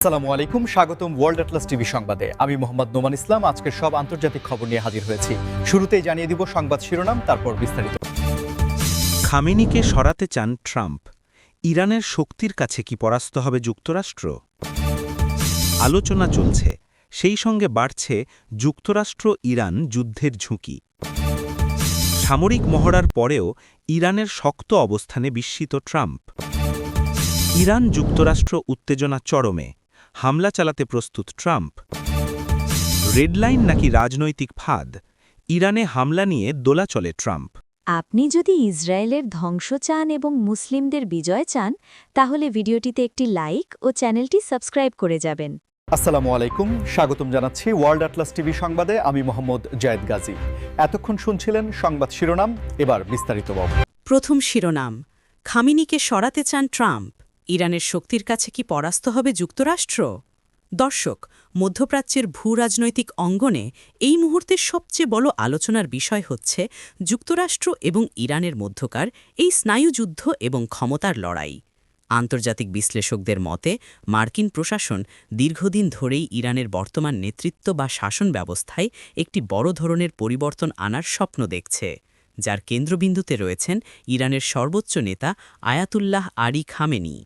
আসসালামু আলাইকুম, স্বাগতম ওয়ার্ল্ড অ্যাটলাস টিভি সংবাদে। আমি মোহাম্মদ নোমান ইসলাম আজকের সব আন্তর্জাতিক খবর নিয়ে হাজির হয়েছি। শুরুতেই জানিয়ে দিব সংবাদ শিরোনাম, তারপর বিস্তারিত। খামেনিকে সরাতে চান ট্রাম্প। ইরানের শক্তির কাছে কি পরাস্ত হবে যুক্তরাষ্ট্র? আলোচনা চলছে, সেই সঙ্গে বাড়ছে যুক্তরাষ্ট্র ইরান যুদ্ধের ঝুঁকি। সামরিক মহড়ার পরেও ইরানের শক্ত অবস্থানে বিস্মিত ট্রাম্প। ইরান যুক্তরাষ্ট্র উত্তেজনা চরমে, হামলা চালাতে প্রস্তুত ট্রাম্প। রেডলাইন নাকি রাজনৈতিক ফাঁদ? ইরানে হামলা নিয়ে দোলাচলে ট্রাম্প। আপনি যদি ইসরায়েলের ধ্বংস চান এবং মুসলিমদের বিজয় চান, তাহলে ভিডিওটিতে একটি লাইক ও চ্যানেলটি সাবস্ক্রাইব করে যাবেন। আসসালামু আলাইকুম, স্বাগতম জানাচ্ছি ওয়ার্ল্ড অ্যাটলাস টিভি সংবাদে। আমি মোহাম্মদ জায়েদ গাজী। এতক্ষণ শুনছিলেন সংবাদ শিরোনাম, এবার বিস্তারিত। প্রথম শিরোনাম, খামেনিকে সরাতে চান ট্রাম্প। ইরানের শক্তির কাছে কি পরাস্ত হবে যুক্তরাষ্ট্র? দর্শক, মধ্যপ্রাচ্যের ভূরাজনৈতিক অঙ্গনে এই মুহূর্তে সবচেয়ে বড় আলোচনার বিষয় হচ্ছে যুক্তরাষ্ট্র এবং ইরানের মধ্যকার এই স্নায়ুযুদ্ধ এবং ক্ষমতার লড়াই। আন্তর্জাতিক বিশ্লেষকদের মতে মার্কিন প্রশাসন দীর্ঘদিন ধরেই ইরানের বর্তমান নেতৃত্ব বা শাসন ব্যবস্থায় একটি বড় ধরনের পরিবর্তন আনার স্বপ্ন দেখছে, যার কেন্দ্রবিন্দুতে রয়েছেন ইরানের সর্বোচ্চ নেতা আয়াতুল্লাহ আলী খামেনি।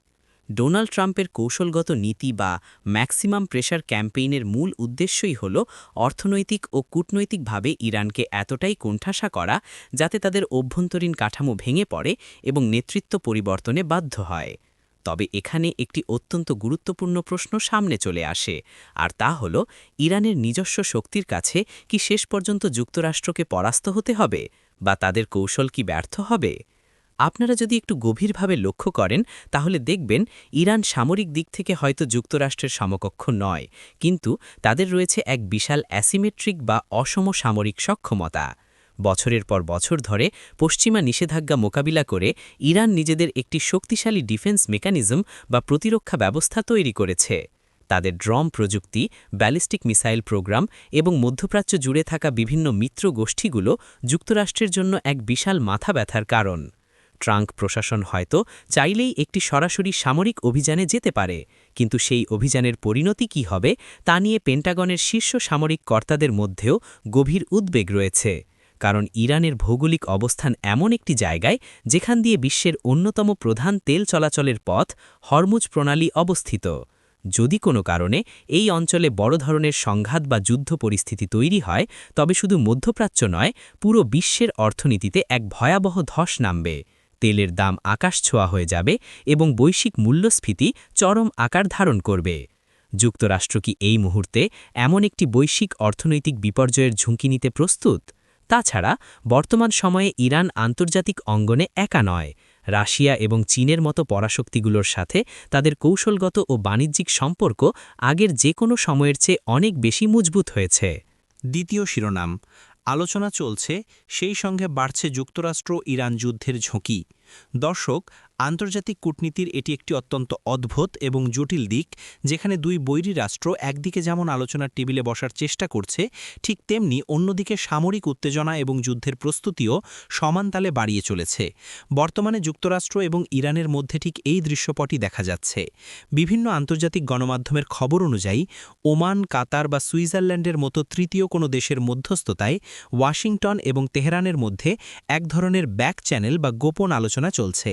ডোনাল্ড ট্রাম্পের কৌশলগত নীতি বা ম্যাক্সিমাম প্রেশার ক্যাম্পেইনের মূল উদ্দেশ্যই হল অর্থনৈতিক ও কূটনৈতিকভাবে ইরানকে এতটাই কোণঠাসা করা যাতে তাদের অভ্যন্তরীণ কাঠামো ভেঙে পড়ে এবং নেতৃত্ব পরিবর্তনে বাধ্য হয়। তবে এখানে একটি অত্যন্ত গুরুত্বপূর্ণ প্রশ্ন সামনে চলে আসে, আর তা হল ইরানের নিজস্ব শক্তির কাছে কি শেষ পর্যন্ত যুক্তরাষ্ট্রকে পরাস্ত হতে হবে, বা তাদের কৌশল কি ব্যর্থ হবে? আপনারা যদি একটু গভীরভাবে লক্ষ্য করেন তাহলে দেখবেন ইরান সামরিক দিক থেকে হয়তো যুক্তরাষ্ট্রের সমকক্ষ নয়, কিন্তু তাদের রয়েছে এক বিশাল অ্যাসিমেট্রিক বা অসম সামরিক সক্ষমতা। বছরের পর বছর ধরে পশ্চিমা নিষেধাজ্ঞা মোকাবিলা করে ইরান নিজেদের একটি শক্তিশালী ডিফেন্স মেকানিজম বা প্রতিরক্ষা ব্যবস্থা তৈরি করেছে। তাদের ড্রোন প্রযুক্তি, ব্যালিস্টিক মিসাইল প্রোগ্রাম এবং মধ্যপ্রাচ্য জুড়ে থাকা বিভিন্ন মিত্র গোষ্ঠীগুলো যুক্তরাষ্ট্রের জন্য এক বিশাল মাথা ব্যথার কারণ। ট্রাম্প প্রশাসন হয়তো চাইলেই একটি সরাসরি সামরিক অভিযানে যেতে পারে, কিন্তু সেই অভিযানের পরিণতি কী হবে তা নিয়ে পেন্টাগনের শীর্ষ সামরিক কর্তাদের মধ্যেও গভীর উদ্বেগ রয়েছে, কারণ ইরানের ভৌগোলিক অবস্থান এমন একটি জায়গায় যেখান দিয়ে বিশ্বের অন্যতম প্রধান তেল চলাচলের পথ হরমুজ প্রণালী অবস্থিত। যদি কোনো কারণে এই অঞ্চলে বড় ধরনের সংঘাত বা যুদ্ধ পরিস্থিতি তৈরি হয়, তবে শুধু মধ্যপ্রাচ্য নয়, পুরো বিশ্বের অর্থনীতিতে এক ভয়াবহ ধস নামবে। তেলের দাম আকাশ ছোঁয়া হয়ে যাবে এবং বৈশ্বিক মূল্যস্ফীতি চরম আকার ধারণ করবে। যুক্তরাষ্ট্র কি এই মুহূর্তে এমন একটি বৈশ্বিক অর্থনৈতিক বিপর্যয়ের ঝুঁকি নিতে প্রস্তুত? তাছাড়া বর্তমান সময়ে ইরান আন্তর্জাতিক অঙ্গনে একা নয়। রাশিয়া এবং চীনের মতো পরাশক্তিগুলোর সাথে তাদের কৌশলগত ও বাণিজ্যিক সম্পর্ক আগের যে কোনো সময়ের চেয়ে অনেক বেশি মজবুত হয়েছে। দ্বিতীয় শিরোনাম, আলোচনা চলছে, সেই সঙ্গে বাড়ছে যুক্তরাষ্ট্র ইরান যুদ্ধের ঝুঁকি। দর্শক, আন্তর্জাতিক কূটনীতির এটি একটি অত্যন্ত অদ্ভুত এবং জটিল দিক, যেখানে দুই বৈরী রাষ্ট্র একদিকে যেমন আলোচনার টেবিলে বসার চেষ্টা করছে, ঠিক তেমনি অন্যদিকে সামরিক উত্তেজনা এবং যুদ্ধের প্রস্তুতিও সমান তালে বাড়িয়ে চলেছে। বর্তমানে যুক্তরাষ্ট্র এবং ইরানের মধ্যে ঠিক এই দৃশ্যপটই দেখা যাচ্ছে। বিভিন্ন আন্তর্জাতিক গণমাধ্যমের খবর অনুযায়ী ওমান, কাতার বা সুইজারল্যান্ডের মতো তৃতীয় কোনো দেশের মধ্যস্থতায় ওয়াশিংটন এবং তেহরানের মধ্যে এক ধরনের ব্যাক চ্যানেল বা গোপন আলোচনা চলছে।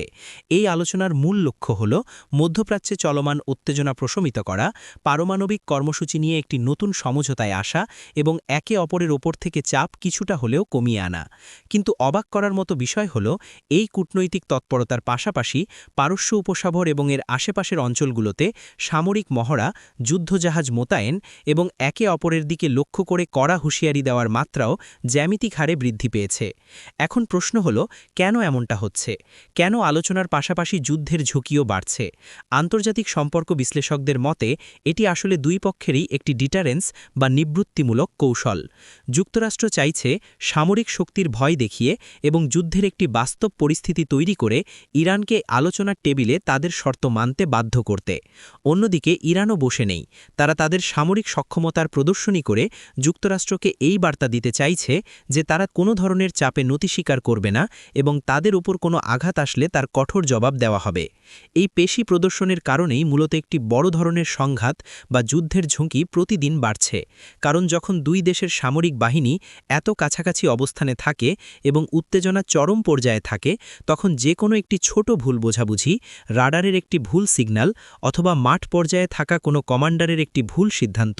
এই আলোচনার মূল লক্ষ্য হল মধ্যপ্রাচ্যে চলমান উত্তেজনা প্রশমিত করা, পারমাণবিক কর্মসূচি নিয়ে একটি নতুন সমঝোতায় আসা এবং একে অপরের ওপর থেকে চাপ কিছুটা হলেও কমিয়ে আনা। কিন্তু অবাক করার মতো বিষয় হল, এই কূটনৈতিক তৎপরতার পাশাপাশি পারস্য উপসাগর এবং এর আশেপাশের অঞ্চলগুলোতে সামরিক মহড়া, যুদ্ধজাহাজ মোতায়েন এবং একে অপরের দিকে লক্ষ্য করে কড়া হুঁশিয়ারি দেওয়ার মাত্রাও জ্যামিতিক হারে বৃদ্ধি পেয়েছে। এখন প্রশ্ন হল, কেন এমনটা হচ্ছে? কেন আলোচনার পাশাপাশি যুদ্ধের ঝুঁকিও বাড়ছে? আন্তর্জাতিক সম্পর্ক বিশ্লেষকদের মতে এটি আসলে দুই পক্ষেরই একটি ডিটারেন্স বা নিবৃত্তিমূলক কৌশল। যুক্তরাষ্ট্র চাইছে সামরিক শক্তির ভয় দেখিয়ে এবং যুদ্ধের একটি বাস্তব পরিস্থিতি তৈরি করে ইরানকে আলোচনার টেবিলে তাদের শর্ত মানতে বাধ্য করতে। অন্যদিকে ইরানও বসে নেই, তারা তাদের সামরিক সক্ষমতার প্রদর্শনী করে যুক্তরাষ্ট্রকে এই বার্তা দিতে চাইছে যে তারা কোনো ধরনের চাপে নতি স্বীকার করবে না এবং তাদের উপর কোনো আঘাত আসলে তার কঠোর জবাব দেওয়া হবে। এই পেশি প্রদর্শনের কারণেই মূলত একটি বড় ধরনের সংঘাত বা যুদ্ধের ঝুঁকি প্রতিদিন বাড়ছে, কারণ যখন দুই দেশের সামরিক বাহিনী এত কাছাকাছি অবস্থানে থাকে এবং উত্তেজনা চরম পর্যায়ে থাকে, তখন যে কোনো একটি ছোট ভুল বোঝাবুঝি, রাডারের একটি ভুল সিগন্যাল অথবা মাঠ পর্যায়ে থাকা কোনো কমান্ডারের একটি ভুল সিদ্ধান্ত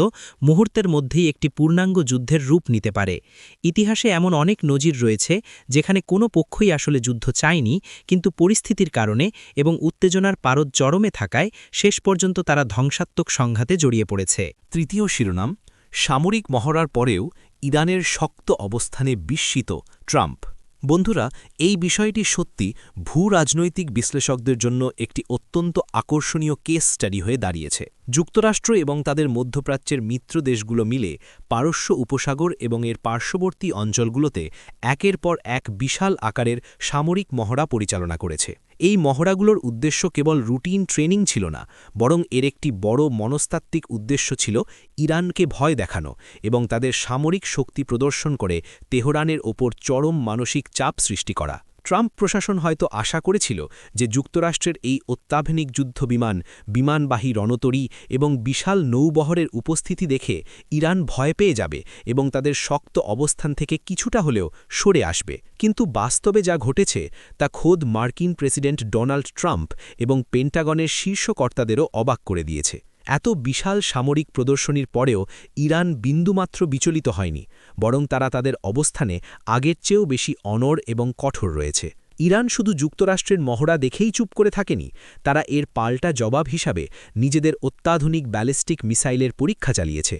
মুহূর্তের মধ্যেই একটি পূর্ণাঙ্গ যুদ্ধের রূপ নিতে পারে। ইতিহাসে এমন অনেক নজির রয়েছে যেখানে কোনো পক্ষই আসলে যুদ্ধ চায়নি, কিন্তু পরিস্থিতির কারণে এবং উত্তেজনার পারদ চরমে থাকায় শেষ পর্যন্ত তারা ধ্বংসাত্মক সংঘাতে জড়িয়ে পড়েছে। তৃতীয় শিরোনাম, সামরিক মহড়ার পরেও ইরানের শক্ত অবস্থানে বিস্মিত ট্রাম্প। বন্ধুরা, এই বিষয়টি সত্যি ভূরাজনৈতিক বিশ্লেষকদের জন্য একটি অত্যন্ত আকর্ষণীয় কেস স্টাডি হয়ে দাঁড়িয়েছে। যুক্তরাষ্ট্র এবং তাদের মধ্যপ্রাচ্যের মিত্র দেশগুলো মিলে পারস্য উপসাগর এবং এর পার্শ্ববর্তী অঞ্চলগুলোতে একের পর এক বিশাল আকারের সামরিক মহড়া পরিচালনা করেছে। এই মহড়াগুলোর উদ্দেশ্য কেবল রুটিন ট্রেনিং ছিল না, বরং এর একটি বড় মনস্তাত্ত্বিক উদ্দেশ্য ছিল ইরানকে ভয় দেখানো এবং তাদের সামরিক শক্তি প্রদর্শন করে তেহরানের ওপর চরম মানসিক চাপ সৃষ্টি করা। ট্রাম্প প্রশাসন হয়তো আশা করেছিল যে যুক্তরাষ্ট্রের এই অত্যাধুনিক যুদ্ধবিমান, বিমানবাহী রণতরী এবং বিশাল নৌবহরের উপস্থিতি দেখে ইরান ভয় পেয়ে যাবে এবং তাদের শক্ত অবস্থান থেকে কিছুটা হলেও সরে আসবে। কিন্তু বাস্তবে যা ঘটেছে তা খোদ মার্কিন প্রেসিডেন্ট ডোনাল্ড ট্রাম্প এবং পেন্টাগনের শীর্ষ কর্তাদেরও অবাক করে দিয়েছে। এত বিশাল সামরিক প্রদর্শনীর পরেও ইরান বিন্দুমাত্র বিচলিত হয়নি, বরং তারা তাদের অবস্থানে আগের চেয়েও বেশি অনড় এবং কঠোর রয়েছে। ইরান শুধু যুক্তরাষ্ট্রের মহড়া দেখেই চুপ করে থাকেনি, তারা এর পাল্টা জবাব হিসাবে নিজেদের অত্যাধুনিক ব্যালিস্টিক মিসাইলের পরীক্ষা চালিয়েছে,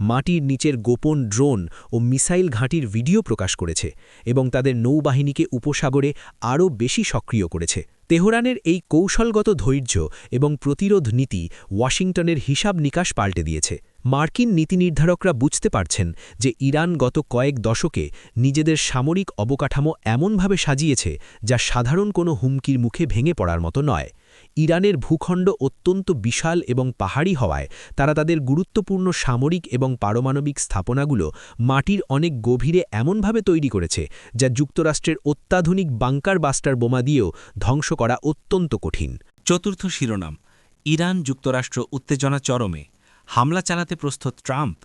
মাটির নিচের গোপন ড্রোন ও মিসাইল ঘাঁটির ভিডিও প্রকাশ করেছে এবং তাদের নৌবাহিনীকে উপসাগরে আরও বেশি সক্রিয় করেছে। তেহরানের এই কৌশলগত ধৈর্য এবং প্রতিরোধ নীতি ওয়াশিংটনের হিসাব নিকাশ পাল্টে দিয়েছে। মার্কিন নীতি নির্ধারকরা বুঝতে পারছেন যে ইরান গত কয়েক দশকে নিজেদের সামরিক অবকাঠামো এমনভাবে সাজিয়েছে যা সাধারণ কোনো হুমকির মুখে ভেঙে পড়ার মতো নয়। ইরানের ভূখণ্ড অত্যন্ত বিশাল এবং পাহাড়ি হওয়ায় তারা তাদের গুরুত্বপূর্ণ সামরিক এবং পারমাণবিক স্থাপনাগুলো মাটির অনেক গভীরে এমনভাবে তৈরি করেছে যা যুক্তরাষ্ট্রের অত্যাধুনিক বাংকার বাস্টার বোমা দিয়েও ধ্বংস করা অত্যন্ত কঠিন। চতুর্থ শিরোনাম, ইরান যুক্তরাষ্ট্র উত্তেজনা চরমে, হামলা চালাতে প্রস্তুত ট্রাম্প।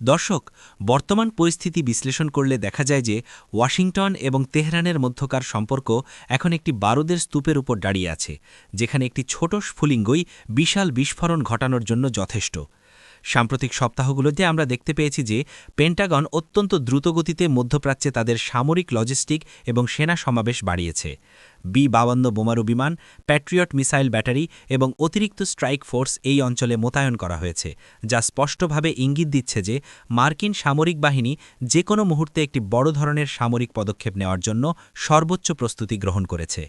দর্শক, বর্তমান পরিস্থিতি বিশ্লেষণ করলে দেখা যায় যে ওয়াশিংটন এবং তেহরানের মধ্যকার সম্পর্ক এখন একটি বারুদের স্তূপের উপর দাঁড়িয়ে আছে, যেখানে একটি ছোট স্ফুলিঙ্গই বিশাল বিস্ফোরণ ঘটানোর জন্য যথেষ্ট। সাম্প্রতিক সপ্তাহগুলোতে আমরা দেখতে পেয়েছি যে পেন্টাগন অত্যন্ত দ্রুতগতিতে মধ্যপ্রাচ্যে তাদের সামরিক লজিস্টিক এবং সেনা সমাবেশ বাড়িয়েছে। B-52 বোমারু বিমান, প্যাট্রিয়ট মিসাইল ব্যাটারি এবং অতিরিক্ত স্ট্রাইক ফোর্স এই অঞ্চলে মোতায়েন করা হয়েছে, যা স্পষ্টভাবে ইঙ্গিত দিচ্ছে যে মার্কিন সামরিক বাহিনী যে কোনো মুহূর্তে একটি বড় ধরনের সামরিক পদক্ষেপ নেওয়ার জন্য সর্বোচ্চ প্রস্তুতি গ্রহণ করেছে।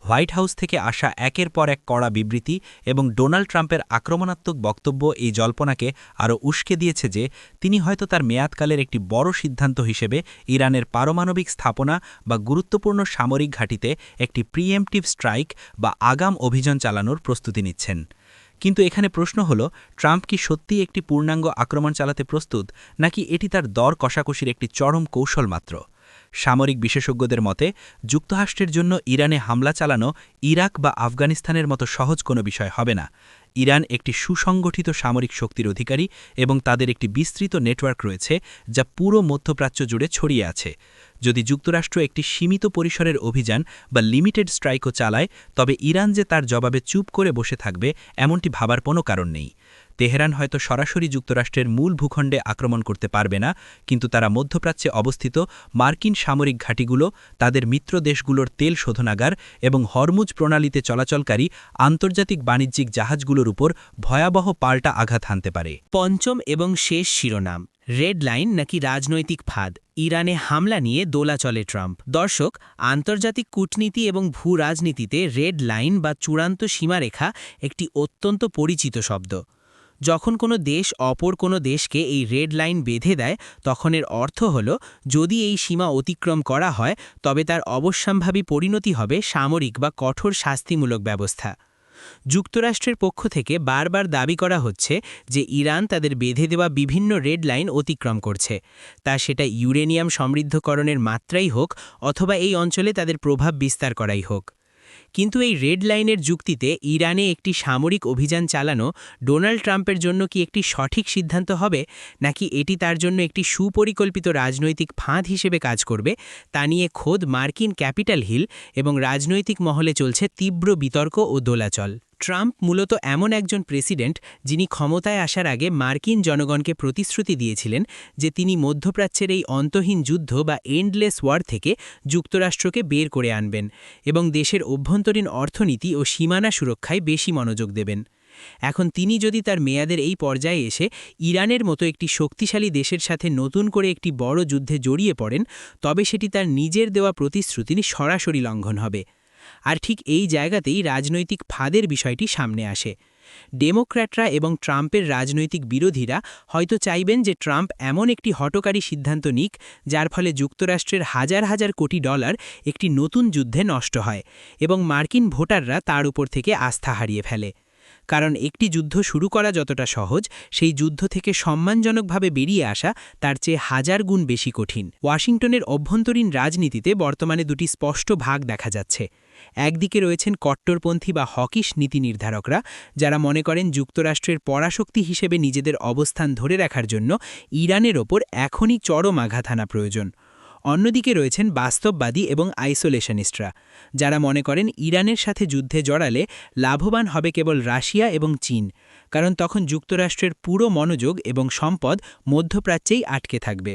হোয়াইট হাউস থেকে আসা একের পর এক কড়া বিবৃতি এবং ডোনাল্ড ট্রাম্পের আক্রমণাত্মক বক্তব্য এই জল্পনাকে আরও উস্কে দিয়েছে যে তিনি হয়তো তার মেয়াদকালের একটি বড় সিদ্ধান্ত হিসেবে ইরানের পারমাণবিক স্থাপনা বা গুরুত্বপূর্ণ সামরিক ঘাঁটিতে একটি প্রিএম্পটিভ স্ট্রাইক বা আগাম অভিযান চালানোর প্রস্তুতি নিচ্ছেন। কিন্তু এখানে প্রশ্ন হল, ট্রাম্প কি সত্যিই একটি পূর্ণাঙ্গ আক্রমণ চালাতে প্রস্তুত, নাকি এটি তার দর কষাকষির একটি চরম কৌশল মাত্র? সামরিক বিশেষজ্ঞদের মতে যুক্তরাষ্ট্রের জন্য ইরানে হামলা চালানো ইরাক বা আফগানিস্তানের মতো সহজ কোনো বিষয় হবে না। ইরান একটি সুসংগঠিত সামরিক শক্তির অধিকারী এবং তাদের একটি বিস্তৃত নেটওয়ার্ক রয়েছে যা পুরো মধ্যপ্রাচ্য জুড়ে ছড়িয়ে আছে। যদি যুক্তরাষ্ট্র একটি সীমিত পরিসরের অভিযান বা লিমিটেড স্ট্রাইকও চালায়, তবে ইরান যে তার জবাবে চুপ করে বসে থাকবে এমনটি ভাবার কোনো কারণ নেই। তেহরান হয়তো সরাসরি যুক্তরাষ্ট্রের মূল ভূখণ্ডে আক্রমণ করতে পারবে না, কিন্তু তারা মধ্যপ্রাচ্যে অবস্থিত মার্কিন সামরিক ঘাঁটিগুলো, তাদের মিত্র দেশগুলোর তেল শোধনাগার এবং হরমুজ প্রণালীতে চলাচলকারী আন্তর্জাতিক বাণিজ্যিক জাহাজগুলোর উপর ভয়াবহ পাল্টা আঘাত হানতে পারে। পঞ্চম এবং শেষ শিরোনাম, রেড লাইন নাকি রাজনৈতিক ফাঁদ, ইরানে হামলা নিয়ে দোলাচলে ট্রাম্প। দর্শক, আন্তর্জাতিক কূটনীতি এবং ভূ রাজনীতিতে রেড লাইন বা চূড়ান্ত সীমারেখা একটি অত্যন্ত পরিচিত শব্দ। যখন কোনো দেশ অপর কোনো দেশকে এই রেড লাইন বেঁধে দেয়, তখন এর অর্থ হল যদি এই সীমা অতিক্রম করা হয় তবে তার অবশ্যম্ভাবী পরিণতি হবে সামরিক বা কঠোর শাস্তিমূলক ব্যবস্থা। যুক্তরাষ্ট্রের পক্ষ থেকে বারবার দাবি করা হচ্ছে যে ইরান তাদের বেঁধে দেওয়া বিভিন্ন রেড লাইন অতিক্রম করছে, তা সেটা ইউরেনিয়াম সমৃদ্ধকরণের মাত্রাই হোক অথবা এই অঞ্চলে তাদের প্রভাব বিস্তার করাই হোক। কিন্তু এই রেড লাইনের যুক্তিতে ইরানে একটি সামরিক অভিযান চালানো ডোনাল্ড ট্রাম্পের জন্য কি একটি সঠিক সিদ্ধান্ত হবে, নাকি এটি তার জন্য একটি সুপরিকল্পিত রাজনৈতিক ফাঁদ হিসেবে কাজ করবে, তা নিয়ে খোদ মার্কিন ক্যাপিটাল হিল এবং রাজনৈতিক মহলে চলছে তীব্র বিতর্ক ও দোলাচল। ট্রাম্প মূলত এমন একজন প্রেসিডেন্ট যিনি ক্ষমতায় আসার আগে মার্কিন জনগণকে প্রতিশ্রুতি দিয়েছিলেন যে তিনি মধ্যপ্রাচ্যের এই অন্তহীন যুদ্ধ বা এন্ডলেস ওয়ার থেকে যুক্তরাষ্ট্রকে বের করে আনবেন এবং দেশের অভ্যন্তরীণ অর্থনীতি ও সীমানা সুরক্ষায় বেশি মনোযোগ দেবেন। এখন তিনি যদি তার মেয়াদের এই পর্যায়ে এসে ইরানের মতো একটি শক্তিশালী দেশের সাথে নতুন করে একটি বড় যুদ্ধে জড়িয়ে পড়েন, তবে সেটি তার নিজের দেওয়া প্রতিশ্রুতির সরাসরি লঙ্ঘন হবে। আর ঠিক এই জায়গাতেই রাজনৈতিক ফাঁদের বিষয়টি সামনে আসে। ডেমোক্র্যাটরা এবং ট্রাম্পের রাজনৈতিক বিরোধীরা হয়তো চাইবেন যে ট্রাম্প এমন একটি হঠকারী সিদ্ধান্ত নিক যার ফলে যুক্তরাষ্ট্রের হাজার হাজার কোটি ডলার একটি নতুন যুদ্ধে নষ্ট হয় এবং মার্কিন ভোটাররা তার উপর থেকে আস্থা হারিয়ে ফেলে। কারণ একটি যুদ্ধ শুরু করা যতটা সহজ, সেই যুদ্ধ থেকে সম্মানজনকভাবে বেরিয়ে আসা তার চেয়ে হাজার গুণ বেশি কঠিন। ওয়াশিংটনের অভ্যন্তরীণ রাজনীতিতে বর্তমানে দুটি স্পষ্ট ভাগ দেখা যাচ্ছে। একদিকে রয়েছেন কট্টরপন্থী বা হকিশ নীতি নির্ধারকরা, যারা মনে করেন যুক্তরাষ্ট্রের পরাশক্তি হিসেবে নিজেদের অবস্থান ধরে রাখার জন্য ইরানের ওপর এখনই চরম আঘাত হানা প্রয়োজন। অন্যদিকে রয়েছেন বাস্তববাদী এবং আইসোলেশনিস্টরা, যারা মনে করেন ইরানের সাথে যুদ্ধে জড়ালে লাভবান হবে কেবল রাশিয়া এবং চীন, কারণ তখন যুক্তরাষ্ট্রের পুরো মনোযোগ এবং সম্পদ মধ্যপ্রাচ্যেই আটকে থাকবে।